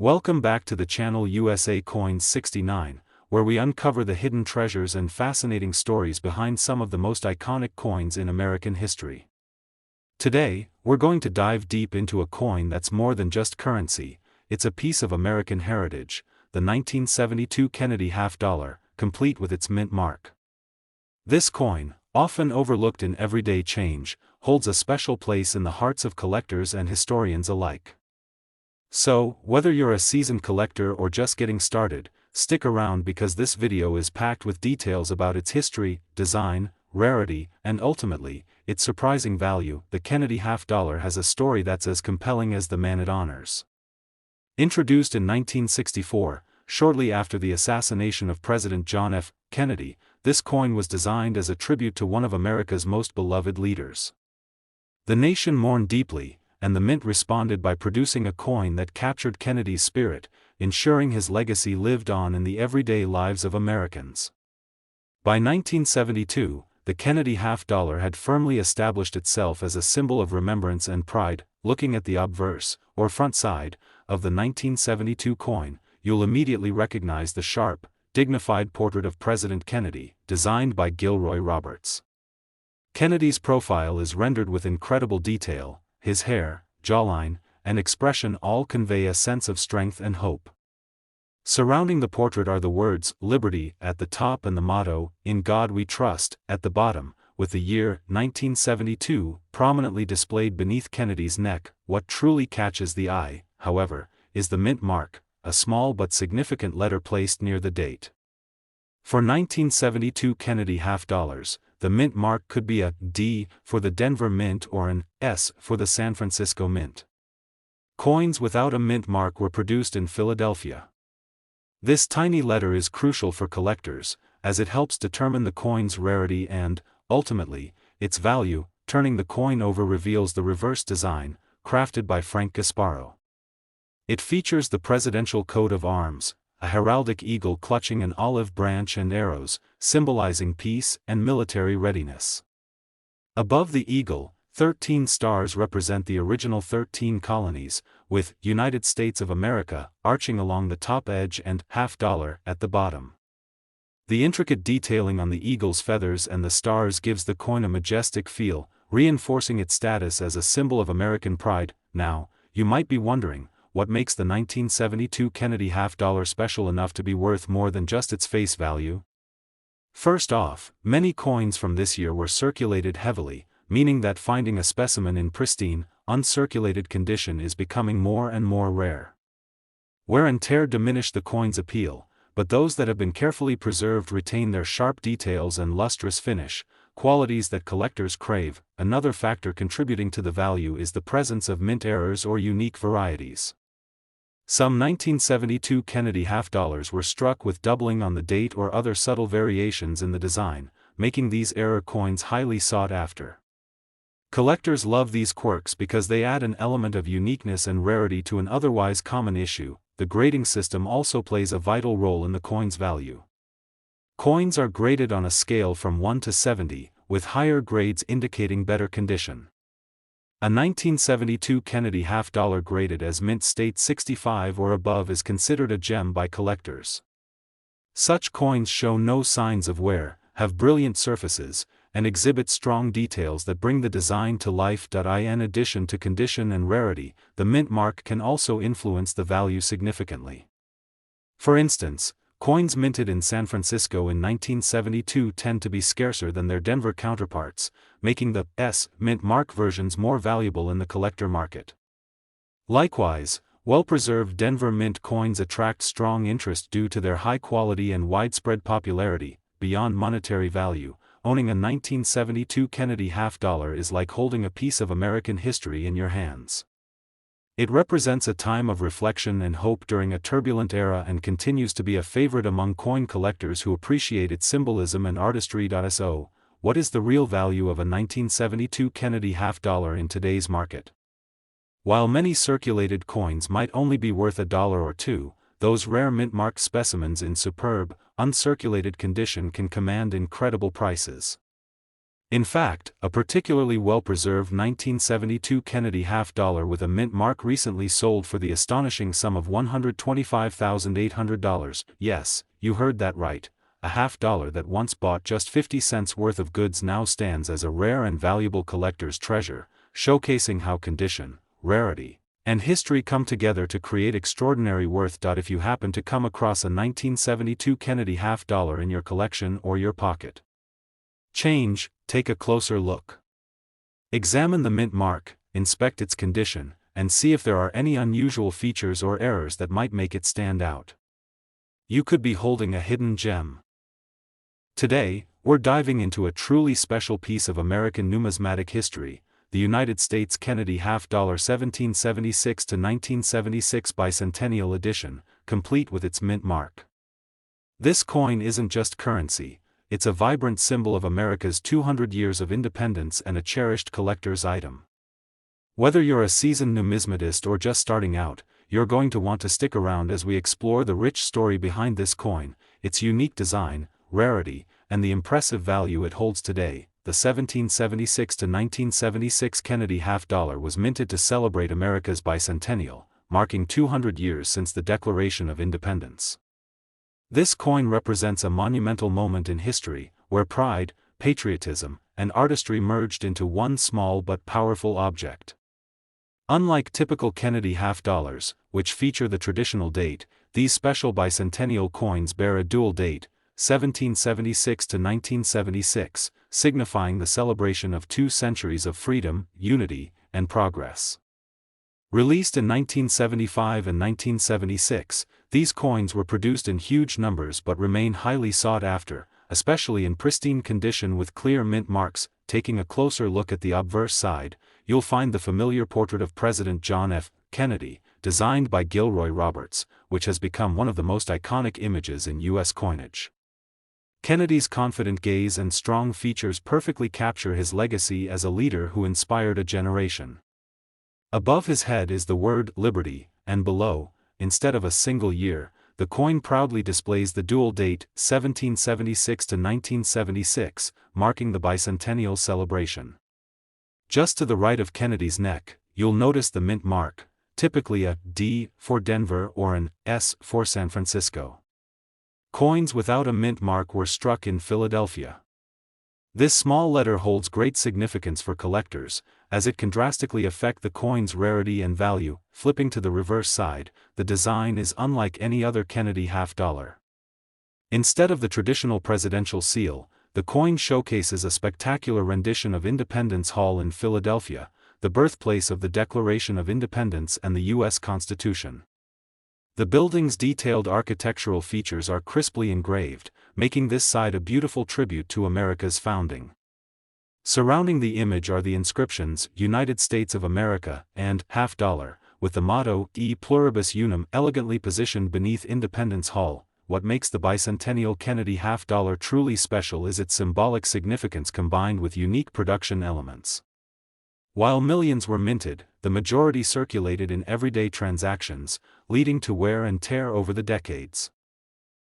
Welcome back to the channel USA Coins 69, where we uncover the hidden treasures and fascinating stories behind some of the most iconic coins in American history. Today, we're going to dive deep into a coin that's more than just currency. It's a piece of American heritage, the 1972 Kennedy half-dollar, complete with its mint mark. This coin, often overlooked in everyday change, holds a special place in the hearts of collectors and historians alike. So, whether you're a seasoned collector or just getting started, stick around because this video is packed with details about its history, design, rarity, and ultimately, its surprising value. The Kennedy half-dollar has a story that's as compelling as the man it honors. Introduced in 1964, shortly after the assassination of President John F. Kennedy, this coin was designed as a tribute to one of America's most beloved leaders. The nation mourned deeply, and the mint responded by producing a coin that captured Kennedy's spirit, ensuring his legacy lived on in the everyday lives of Americans. By 1972, the Kennedy half-dollar had firmly established itself as a symbol of remembrance and pride. Looking at the obverse, or front side, of the 1972 coin, you'll immediately recognize the sharp, dignified portrait of President Kennedy, designed by Gilroy Roberts. Kennedy's profile is rendered with incredible detail. His hair, jawline, and expression all convey a sense of strength and hope. Surrounding the portrait are the words, "Liberty," at the top and the motto, "In God We Trust," at the bottom, with the year, 1972, prominently displayed beneath Kennedy's neck. What truly catches the eye, however, is the mint mark, a small but significant letter placed near the date. For 1972 Kennedy half-dollars, the mint mark could be a D for the Denver Mint or an S for the San Francisco Mint. Coins without a mint mark were produced in Philadelphia. This tiny letter is crucial for collectors, as it helps determine the coin's rarity and, ultimately, its value. Turning the coin over reveals the reverse design, crafted by Frank Gasparo. It features the presidential coat of arms, a heraldic eagle clutching an olive branch and arrows, symbolizing peace and military readiness. Above the eagle, 13 stars represent the original 13 colonies, with United States of America arching along the top edge and half-dollar at the bottom. The intricate detailing on the eagle's feathers and the stars gives the coin a majestic feel, reinforcing its status as a symbol of American pride. Now, you might be wondering, what makes the 1972 Kennedy half-dollar special enough to be worth more than just its face value? First off, many coins from this year were circulated heavily, meaning that finding a specimen in pristine, uncirculated condition is becoming more and more rare. Wear and tear diminish the coin's appeal, but those that have been carefully preserved retain their sharp details and lustrous finish, qualities that collectors crave. Another factor contributing to the value is the presence of mint errors or unique varieties. Some 1972 Kennedy half-dollars were struck with doubling on the date or other subtle variations in the design, making these error coins highly sought after. Collectors love these quirks because they add an element of uniqueness and rarity to an otherwise common issue. The grading system also plays a vital role in the coin's value. Coins are graded on a scale from 1 to 70, with higher grades indicating better condition. A 1972 Kennedy half-dollar graded as mint state 65 or above is considered a gem by collectors. Such coins show no signs of wear, have brilliant surfaces, and exhibit strong details that bring the design to life. In addition to condition and rarity, the mint mark can also influence the value significantly. For instance, coins minted in San Francisco in 1972 tend to be scarcer than their Denver counterparts, making the S mint mark versions more valuable in the collector market. Likewise, well-preserved Denver mint coins attract strong interest due to their high quality and widespread popularity. Beyond monetary value, owning a 1972 Kennedy half-dollar is like holding a piece of American history in your hands. It represents a time of reflection and hope during a turbulent era and continues to be a favorite among coin collectors who appreciate its symbolism and artistry. So, what is the real value of a 1972 Kennedy half-dollar in today's market? While many circulated coins might only be worth $1 or $2, those rare mint-marked specimens in superb, uncirculated condition can command incredible prices. In fact, a particularly well-preserved 1972 Kennedy half-dollar with a mint mark recently sold for the astonishing sum of $125,800. Yes, you heard that right. A half-dollar that once bought just 50 cents worth of goods now stands as a rare and valuable collector's treasure, showcasing how condition, rarity, and history come together to create extraordinary worth. If you happen to come across a 1972 Kennedy half-dollar in your collection or your pocket change, take a closer look. Examine the mint mark, inspect its condition, and see if there are any unusual features or errors that might make it stand out. You could be holding a hidden gem. Today, we're diving into a truly special piece of American numismatic history, the United States Kennedy half-dollar 1776 to 1976 bicentennial edition, complete with its mint mark. This coin isn't just currency. It's a vibrant symbol of America's 200 years of independence and a cherished collector's item. Whether you're a seasoned numismatist or just starting out, you're going to want to stick around as we explore the rich story behind this coin, its unique design, rarity, and the impressive value it holds today. The 1776 to 1976 Kennedy half-dollar was minted to celebrate America's bicentennial, marking 200 years since the Declaration of Independence. This coin represents a monumental moment in history, where pride, patriotism, and artistry merged into one small but powerful object. Unlike typical Kennedy half-dollars, which feature the traditional date, these special bicentennial coins bear a dual date, 1776 to 1976, signifying the celebration of 2 centuries of freedom, unity, and progress. Released in 1975 and 1976, these coins were produced in huge numbers but remain highly sought after, especially in pristine condition with clear mint marks. Taking a closer look at the obverse side, you'll find the familiar portrait of President John F. Kennedy, designed by Gilroy Roberts, which has become one of the most iconic images in U.S. coinage. Kennedy's confident gaze and strong features perfectly capture his legacy as a leader who inspired a generation. Above his head is the word Liberty, and below, instead of a single year, the coin proudly displays the dual date, 1776 to 1976, marking the bicentennial celebration. Just to the right of Kennedy's neck, you'll notice the mint mark, typically a D for Denver or an S for San Francisco. Coins without a mint mark were struck in Philadelphia. This small letter holds great significance for collectors, as it can drastically affect the coin's rarity and value. Flipping to the reverse side, the design is unlike any other Kennedy half-dollar. Instead of the traditional presidential seal, the coin showcases a spectacular rendition of Independence Hall in Philadelphia, the birthplace of the Declaration of Independence and the U.S. Constitution. The building's detailed architectural features are crisply engraved, making this side a beautiful tribute to America's founding. Surrounding the image are the inscriptions, United States of America, and half-dollar, with the motto, E pluribus unum, elegantly positioned beneath Independence Hall. What makes the bicentennial Kennedy half-dollar truly special is its symbolic significance combined with unique production elements. While millions were minted, the majority circulated in everyday transactions, leading to wear and tear over the decades.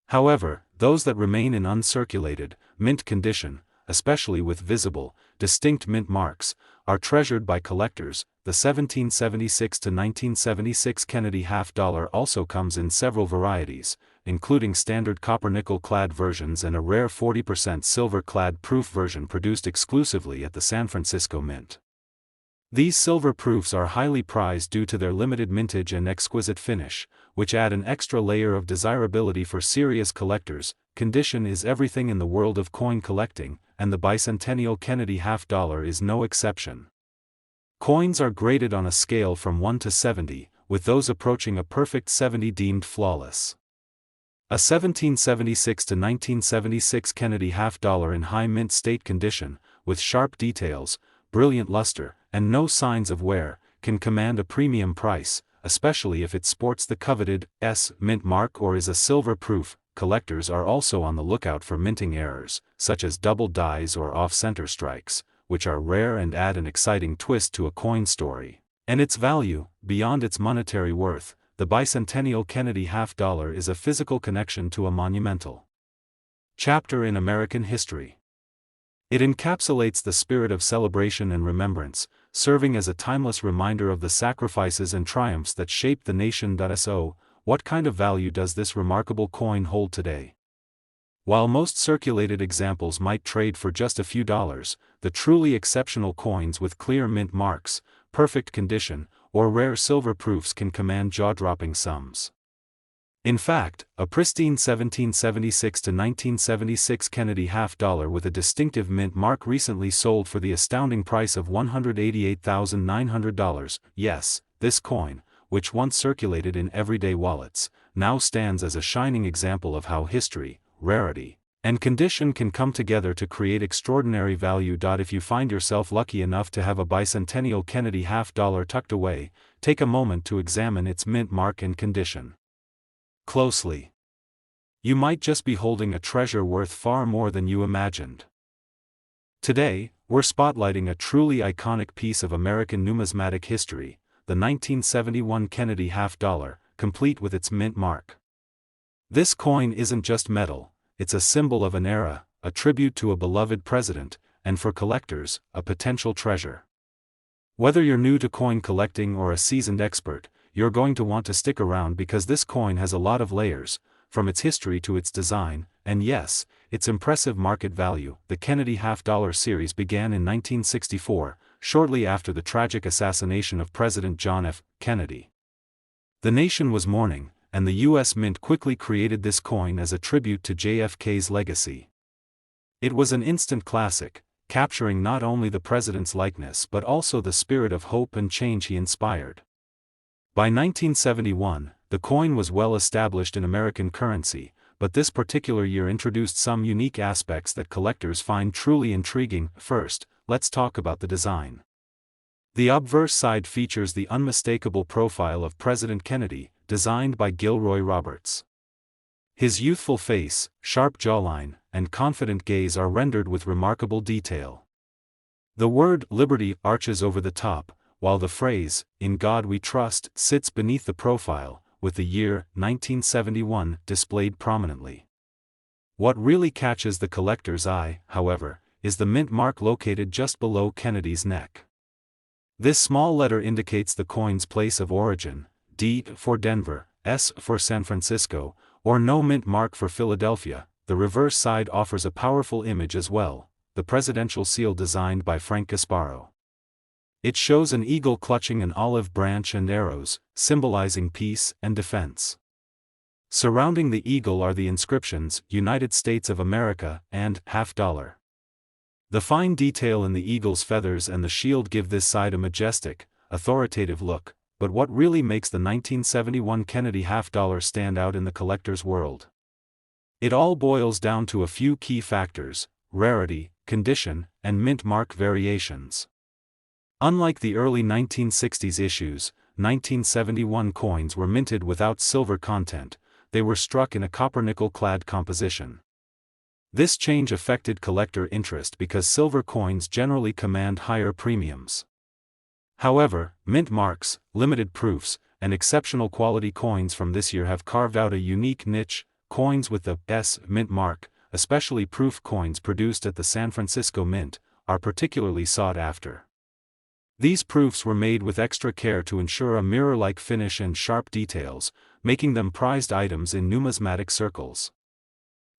However, those that remain in uncirculated, mint condition, especially with visible, distinct mint marks, are treasured by collectors. The 1776 to 1976 Kennedy half-dollar also comes in several varieties, including standard copper-nickel-clad versions and a rare 40% silver-clad proof version produced exclusively at the San Francisco Mint. These silver proofs are highly prized due to their limited mintage and exquisite finish, which add an extra layer of desirability for serious collectors. Condition is everything in the world of coin collecting, and the bicentennial Kennedy half-dollar is no exception. Coins are graded on a scale from 1 to 70, with those approaching a perfect 70 deemed flawless. A 1776 to 1976 Kennedy half-dollar in high mint state condition, with sharp details, brilliant luster, and no signs of wear, can command a premium price, especially if it sports the coveted S mint mark or is a silver proof. Collectors are also on the lookout for minting errors, such as double dies or off-center strikes, which are rare and add an exciting twist to a coin story. And its value, beyond its monetary worth, the bicentennial Kennedy half-dollar is a physical connection to a monumental chapter in American history. It encapsulates the spirit of celebration and remembrance, serving as a timeless reminder of the sacrifices and triumphs that shaped the nation. So, what kind of value does this remarkable coin hold today? While most circulated examples might trade for just a few dollars, the truly exceptional coins with clear mint marks, perfect condition, or rare silver proofs can command jaw-dropping sums. In fact, a pristine 1776 to 1976 Kennedy half-dollar with a distinctive mint mark recently sold for the astounding price of $188,900. Yes, this coin, which once circulated in everyday wallets, now stands as a shining example of how history, rarity, and condition can come together to create extraordinary value. If you find yourself lucky enough to have a bicentennial Kennedy half-dollar tucked away, take a moment to examine its mint mark and condition closely. You might just be holding a treasure worth far more than you imagined. Today, we're spotlighting a truly iconic piece of American numismatic history, the 1971 Kennedy half-dollar, complete with its mint mark. This coin isn't just metal, it's a symbol of an era, a tribute to a beloved president, and for collectors, a potential treasure. Whether you're new to coin collecting or a seasoned expert, you're going to want to stick around because this coin has a lot of layers, from its history to its design, and yes, its impressive market value. The Kennedy half-dollar series began in 1964, shortly after the tragic assassination of President John F. Kennedy. The nation was mourning, and the U.S. Mint quickly created this coin as a tribute to JFK's legacy. It was an instant classic, capturing not only the president's likeness but also the spirit of hope and change he inspired. By 1971, the coin was well established in American currency, but this particular year introduced some unique aspects that collectors find truly intriguing. First, let's talk about the design. The obverse side features the unmistakable profile of President Kennedy, designed by Gilroy Roberts. His youthful face, sharp jawline, and confident gaze are rendered with remarkable detail. The word "Liberty" arches over the top, while the phrase, "In God We Trust," sits beneath the profile, with the year 1971 displayed prominently. What really catches the collector's eye, however, is the mint mark located just below Kennedy's neck. This small letter indicates the coin's place of origin: D for Denver, S for San Francisco, or no mint mark for Philadelphia. The reverse side offers a powerful image as well, the presidential seal designed by Frank Gasparo. It shows an eagle clutching an olive branch and arrows, symbolizing peace and defense. Surrounding the eagle are the inscriptions, "United States of America" and "half-dollar." The fine detail in the eagle's feathers and the shield give this side a majestic, authoritative look, but what really makes the 1971 Kennedy half-dollar stand out in the collector's world? It all boils down to a few key factors: rarity, condition, and mint mark variations. Unlike the early 1960s issues, 1971 coins were minted without silver content, they were struck in a copper-nickel-clad composition. This change affected collector interest because silver coins generally command higher premiums. However, mint marks, limited proofs, and exceptional quality coins from this year have carved out a unique niche. Coins with the S mint mark, especially proof coins produced at the San Francisco Mint, are particularly sought after. These proofs were made with extra care to ensure a mirror-like finish and sharp details, making them prized items in numismatic circles.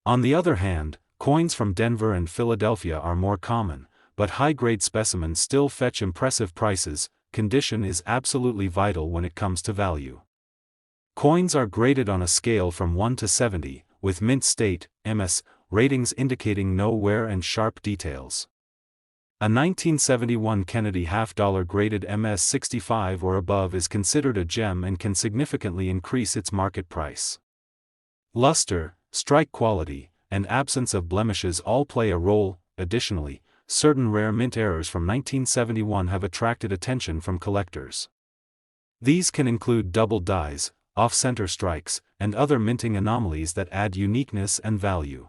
On the other hand, coins from Denver and Philadelphia are more common, but high-grade specimens still fetch impressive prices. Condition is absolutely vital when it comes to value. Coins are graded on a scale from 1 to 70, with mint state, MS, ratings indicating no wear and sharp details. A 1971 Kennedy half-dollar graded MS 65 or above is considered a gem and can significantly increase its market price. Luster, strike quality, and absence of blemishes all play a role. Additionally, certain rare mint errors from 1971 have attracted attention from collectors. These can include double dies, off-center strikes, and other minting anomalies that add uniqueness and value.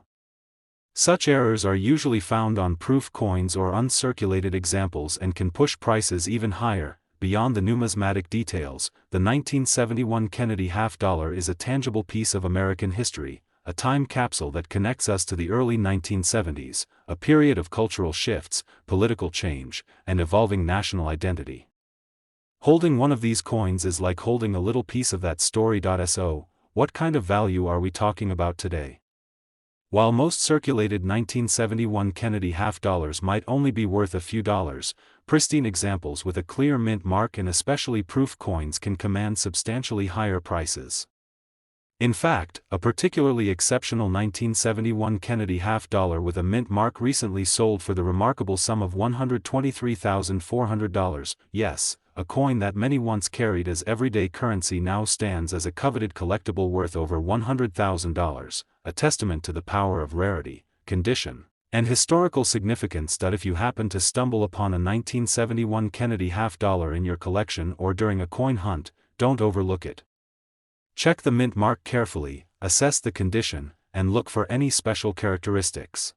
Such errors are usually found on proof coins or uncirculated examples and can push prices even higher. Beyond the numismatic details, the 1971 Kennedy half-dollar is a tangible piece of American history, a time capsule that connects us to the early 1970s, a period of cultural shifts, political change, and evolving national identity. Holding one of these coins is like holding a little piece of that story. So, what kind of value are we talking about today? While most circulated 1971 Kennedy half dollars might only be worth a few dollars, pristine examples with a clear mint mark and especially proof coins can command substantially higher prices. In fact, a particularly exceptional 1971 Kennedy half dollar with a mint mark recently sold for the remarkable sum of $123,400. Yes, a coin that many once carried as everyday currency now stands as a coveted collectible worth over $100,000, a testament to the power of rarity, condition, and historical significance. If you happen to stumble upon a 1971 Kennedy half dollar in your collection or during a coin hunt, don't overlook it. Check the mint mark carefully, assess the condition, and look for any special characteristics.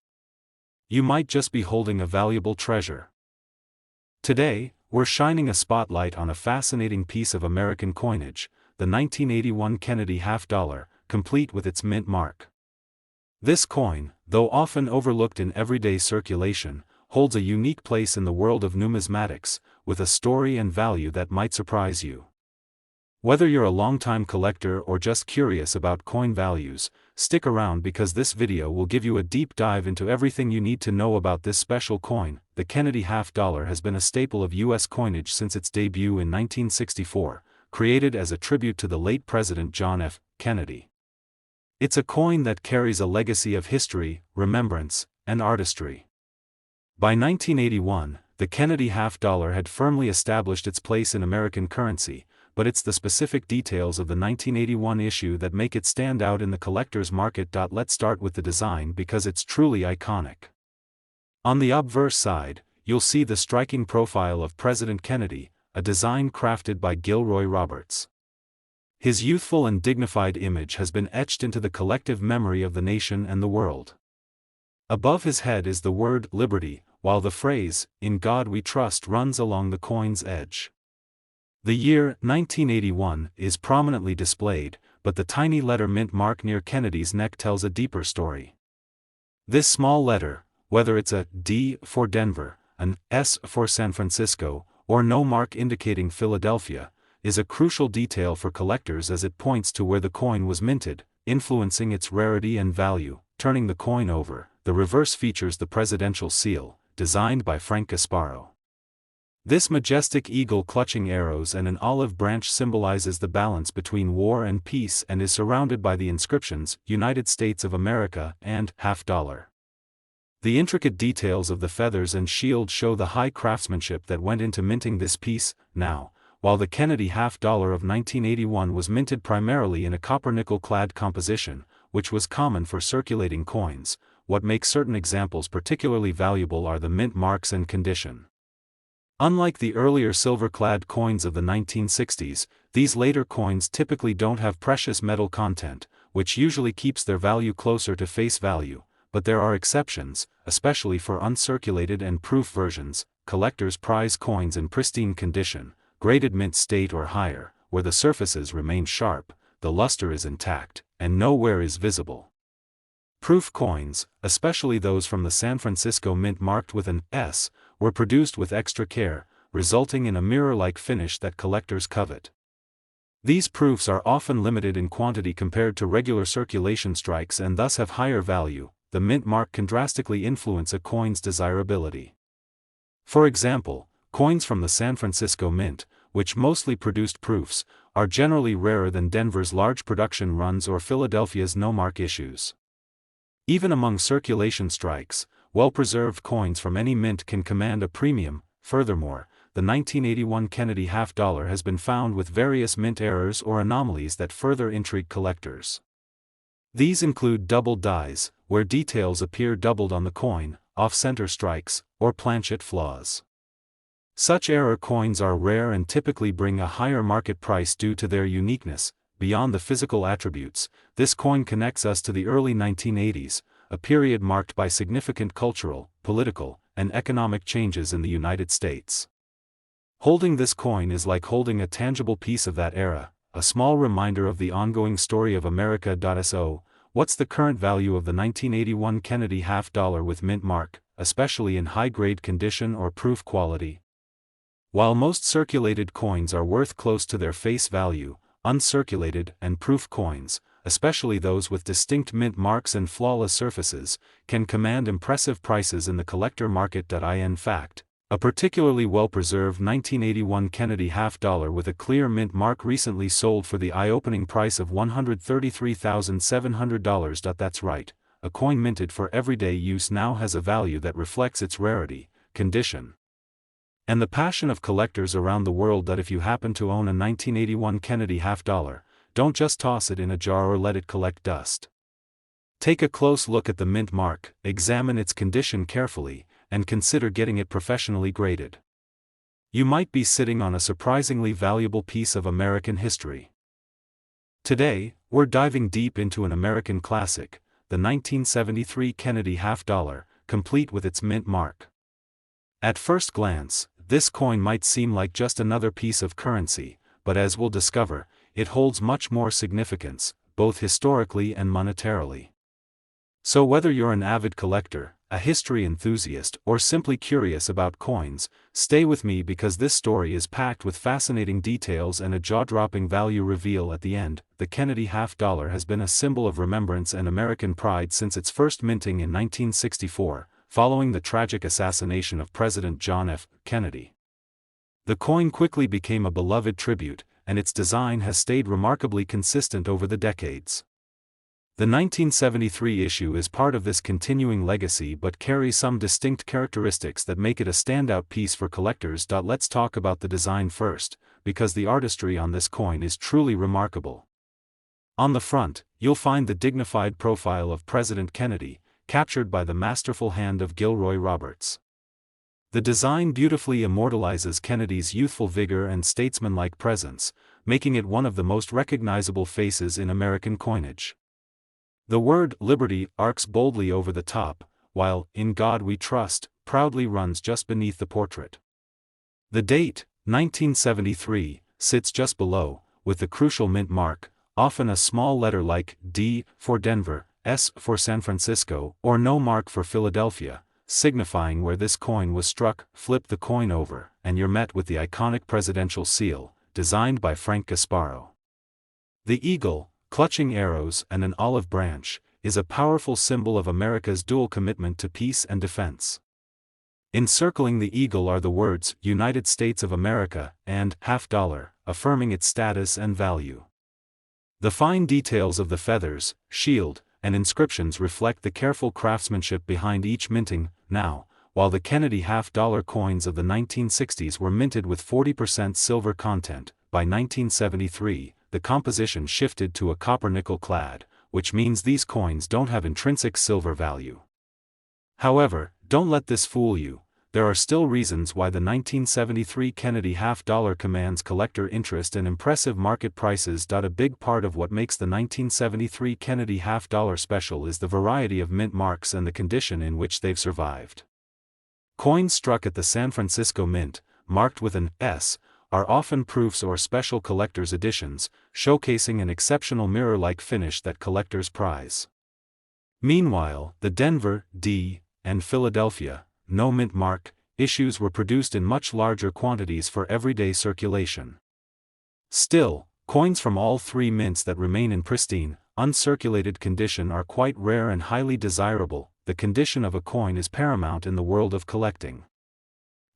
You might just be holding a valuable treasure. Today, we're shining a spotlight on a fascinating piece of American coinage, the 1981 Kennedy half dollar, complete with its mint mark. This coin, though often overlooked in everyday circulation, holds a unique place in the world of numismatics, with a story and value that might surprise you. Whether you're a longtime collector or just curious about coin values, stick around because this video will give you a deep dive into everything you need to know about this special coin. The Kennedy half dollar has been a staple of U.S. coinage since its debut in 1964, created as a tribute to the late President John F. Kennedy. It's a coin that carries a legacy of history, remembrance, and artistry. By 1981, the Kennedy half dollar had firmly established its place in American currency, but it's the specific details of the 1981 issue that make it stand out in the collector's market. Let's start with the design because it's truly iconic. On the obverse side, you'll see the striking profile of President Kennedy, a design crafted by Gilroy Roberts. His youthful and dignified image has been etched into the collective memory of the nation and the world. Above his head is the word liberty, while the phrase, "In God We Trust," runs along the coin's edge. The year 1981 is prominently displayed, but the tiny letter mint mark near Kennedy's neck tells a deeper story. This small letter, whether it's a D for Denver, an S for San Francisco, or no mark indicating Philadelphia, is a crucial detail for collectors as it points to where the coin was minted, influencing its rarity and value. Turning the coin over, the reverse features the presidential seal, designed by Frank Gasparo. This majestic eagle clutching arrows and an olive branch symbolizes the balance between war and peace and is surrounded by the inscriptions, United States of America and half dollar. The intricate details of the feathers and shield show the high craftsmanship that went into minting this piece. Now, while the Kennedy half dollar of 1981 was minted primarily in a copper-nickel-clad composition, which was common for circulating coins, what makes certain examples particularly valuable are the mint marks and condition. Unlike the earlier silver-clad coins of the 1960s, these later coins typically don't have precious metal content, which usually keeps their value closer to face value, but there are exceptions, especially for uncirculated and proof versions. Collectors prize coins in pristine condition, graded mint state or higher, where the surfaces remain sharp, the luster is intact, and no wear is visible. Proof coins, especially those from the San Francisco Mint marked with an S, were produced with extra care, resulting in a mirror-like finish that collectors covet. These proofs are often limited in quantity compared to regular circulation strikes and thus have higher value. The mint mark can drastically influence a coin's desirability. For example, coins from the San Francisco Mint, which mostly produced proofs, are generally rarer than Denver's large production runs or Philadelphia's no-mark issues. Even among circulation strikes, well-preserved coins from any mint can command a premium. Furthermore, the 1981 Kennedy half dollar has been found with various mint errors or anomalies that further intrigue collectors. These include double dies, where details appear doubled on the coin, off-center strikes, or planchet flaws. Such error coins are rare and typically bring a higher market price due to their uniqueness. Beyond the physical attributes, this coin connects us to the early 1980s, a period marked by significant cultural, political, and economic changes in the United States. Holding this coin is like holding a tangible piece of that era, a small reminder of the ongoing story of America. So, what's the current value of the 1981 Kennedy half-dollar with mint mark, especially in high-grade condition or proof quality? While most circulated coins are worth close to their face value, uncirculated and proof coins, especially those with distinct mint marks and flawless surfaces, can command impressive prices in the collector market. In fact, a particularly well-preserved 1981 Kennedy half-dollar with a clear mint mark recently sold for the eye-opening price of $133,700. That's right, a coin minted for everyday use now has a value that reflects its rarity, condition, and the passion of collectors around the world. If you happen to own a 1981 Kennedy half-dollar, don't just toss it in a jar or let it collect dust. Take a close look at the mint mark, examine its condition carefully, and consider getting it professionally graded. You might be sitting on a surprisingly valuable piece of American history. Today, we're diving deep into an American classic, the 1973 Kennedy half-dollar, complete with its mint mark. At first glance, this coin might seem like just another piece of currency, but as we'll discover, it holds much more significance, both historically and monetarily. So whether you're an avid collector, a history enthusiast, or simply curious about coins, stay with me because this story is packed with fascinating details and a jaw-dropping value reveal at the end. The Kennedy half-dollar has been a symbol of remembrance and American pride since its first minting in 1964, following the tragic assassination of President John F. Kennedy. The coin quickly became a beloved tribute, and its design has stayed remarkably consistent over the decades. The 1973 issue is part of this continuing legacy but carries some distinct characteristics that make it a standout piece for collectors. Let's talk about the design first, because the artistry on this coin is truly remarkable. On the front, you'll find the dignified profile of President Kennedy, captured by the masterful hand of Gilroy Roberts. The design beautifully immortalizes Kennedy's youthful vigor and statesmanlike presence, making it one of the most recognizable faces in American coinage. The word "Liberty" arcs boldly over the top, while "In God We Trust" proudly runs just beneath the portrait. The date, 1973, sits just below, with the crucial mint mark, often a small letter like D for Denver, S for San Francisco, or no mark for Philadelphia, signifying where this coin was struck. Flip the coin over, and you're met with the iconic presidential seal, designed by Frank Gasparo. The eagle, clutching arrows and an olive branch, is a powerful symbol of America's dual commitment to peace and defense. Encircling the eagle are the words "United States of America" and "half-dollar," affirming its status and value. The fine details of the feathers, shield, and inscriptions reflect the careful craftsmanship behind each minting. Now, while the Kennedy half-dollar coins of the 1960s were minted with 40% silver content, by 1973, the composition shifted to a copper-nickel clad, which means these coins don't have intrinsic silver value. However, don't let this fool you. There are still reasons why the 1973 Kennedy half-dollar commands collector interest and impressive market prices. A big part of what makes the 1973 Kennedy half-dollar special is the variety of mint marks and the condition in which they've survived. Coins struck at the San Francisco Mint, marked with an S, are often proofs or special collector's editions, showcasing an exceptional mirror-like finish that collectors prize. Meanwhile, the Denver, D, and Philadelphia, no mint mark, issues were produced in much larger quantities for everyday circulation. Still, coins from all three mints that remain in pristine, uncirculated condition are quite rare and highly desirable. The condition of a coin is paramount in the world of collecting.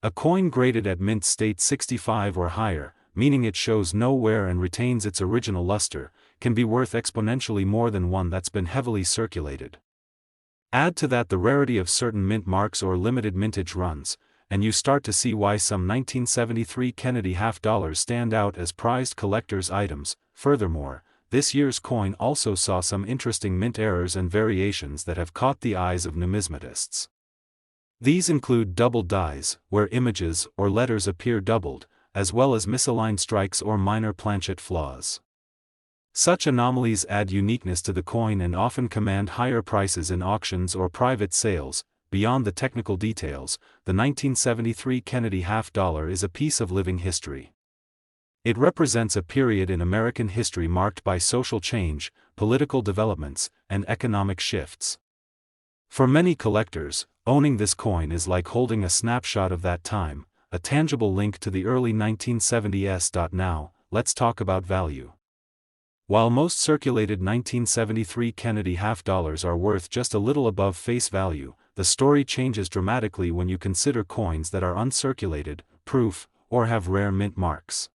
A coin graded at mint state 65 or higher, meaning it shows no wear and retains its original luster, can be worth exponentially more than one that's been heavily circulated. Add to that the rarity of certain mint marks or limited mintage runs, and you start to see why some 1973 Kennedy half-dollars stand out as prized collector's items. Furthermore, this year's coin also saw some interesting mint errors and variations that have caught the eyes of numismatists. These include double dies, where images or letters appear doubled, as well as misaligned strikes or minor planchet flaws. Such anomalies add uniqueness to the coin and often command higher prices in auctions or private sales. Beyond the technical details, the 1973 Kennedy half-dollar is a piece of living history. It represents a period in American history marked by social change, political developments, and economic shifts. For many collectors, owning this coin is like holding a snapshot of that time, a tangible link to the early 1970s. Now, let's talk about value. While most circulated 1973 Kennedy half-dollars are worth just a little above face value, the story changes dramatically when you consider coins that are uncirculated, proof, or have rare mint marks.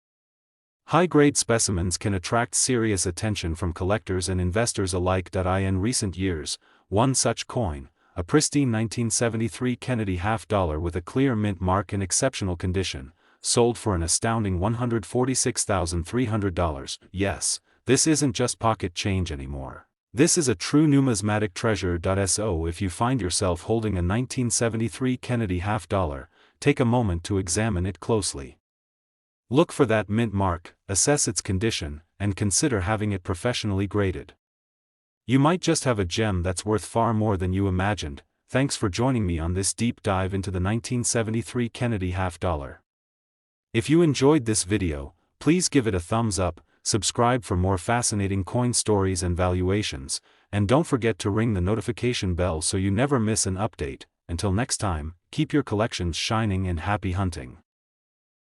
High-grade specimens can attract serious attention from collectors and investors alike. In recent years, one such coin, a pristine 1973 Kennedy half-dollar with a clear mint mark in exceptional condition, sold for an astounding $146,300. Yes, this isn't just pocket change anymore. This is a true numismatic treasure. So if you find yourself holding a 1973 Kennedy half-dollar, take a moment to examine it closely. Look for that mint mark, assess its condition, and consider having it professionally graded. You might just have a gem that's worth far more than you imagined. Thanks for joining me on this deep dive into the 1973 Kennedy half-dollar. If you enjoyed this video, please give it a thumbs up, subscribe for more fascinating coin stories and valuations, and don't forget to ring the notification bell so you never miss an update. Until next time, keep your collections shining and happy hunting.